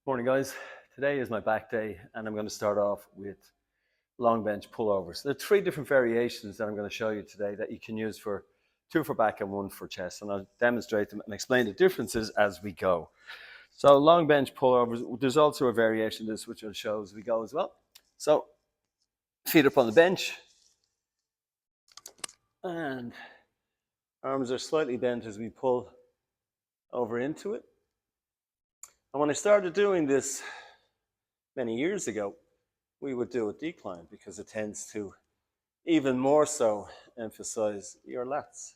Morning guys, today is my back day and I'm going to start off with long bench pullovers. There are three different variations that I'm going to show you today that you can use for two for back and one for chest, and I'll demonstrate them and explain the differences as we go. So long bench pullovers, there's also a variation of this which I'll show as we go as well. So feet up on the bench and arms are slightly bent as we pull over into it. And when I started doing this many years ago, we would do a decline because it tends to even more so emphasize your lats.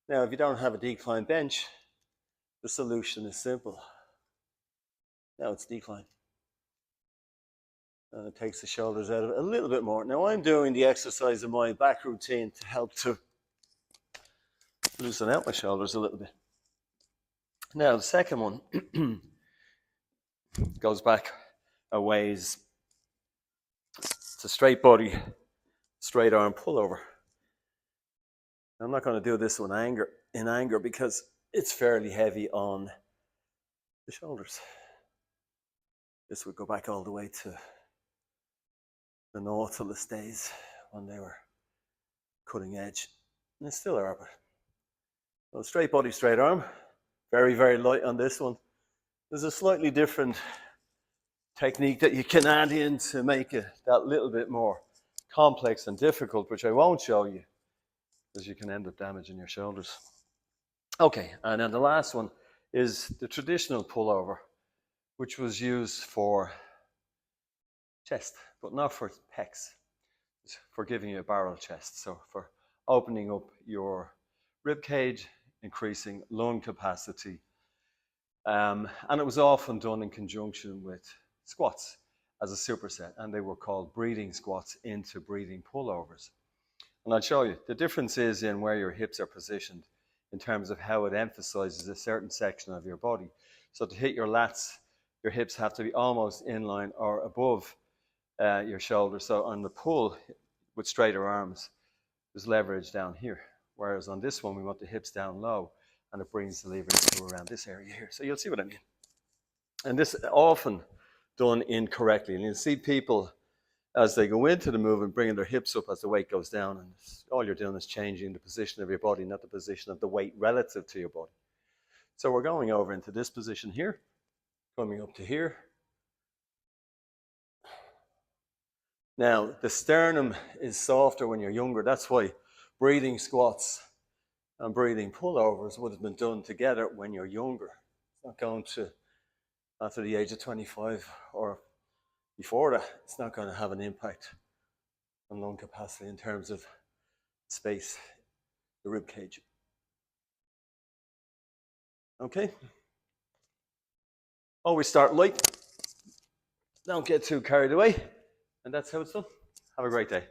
Now, if you don't have a decline bench, the solution is simple. Now it's decline. And it takes the shoulders out of it a little bit more. Now I'm doing the exercise in my back routine to help to loosen out my shoulders a little bit. Now the second one goes back a ways. It's a straight body, straight arm pullover. I'm not going to do this in anger because it's fairly heavy on the shoulders. This would go back all the way to the Nautilus days when they were cutting edge. And they still are, but so straight body, straight arm. Very, very light on this one. There's a slightly different technique that you can add in to make it that little bit more complex and difficult, which I won't show you, because you can end up damaging your shoulders. Okay, and then the last one is the traditional pullover, which was used for chest, but not for pecs. It's for giving you a barrel chest, so for opening up your rib cage, increasing lung capacity. And it was often done in conjunction with squats as a superset, and they were called breathing squats into breathing pullovers. And I'll show you. The difference is in where your hips are positioned in terms of how it emphasizes a certain section of your body. So to hit your lats, your hips have to be almost in line or above your shoulders. So on the pull with straighter arms, there's leverage down here. Whereas on this one, we want the hips down low, and it brings the leverage to around this area here. So you'll see what I mean. And this is often done incorrectly. And you'll see people, as they go into the movement, bringing their hips up as the weight goes down. And all you're doing is changing the position of your body, not the position of the weight relative to your body. So we're going over into this position here, coming up to here. Now, the sternum is softer when you're younger. That's why breathing squats and breathing pullovers would have been done together when you're younger. It's not going to, after the age of 25 or before that, it's not going to have an impact on lung capacity in terms of space, the rib cage. Okay? Always start light. Don't get too carried away. And that's how it's done. Have a great day.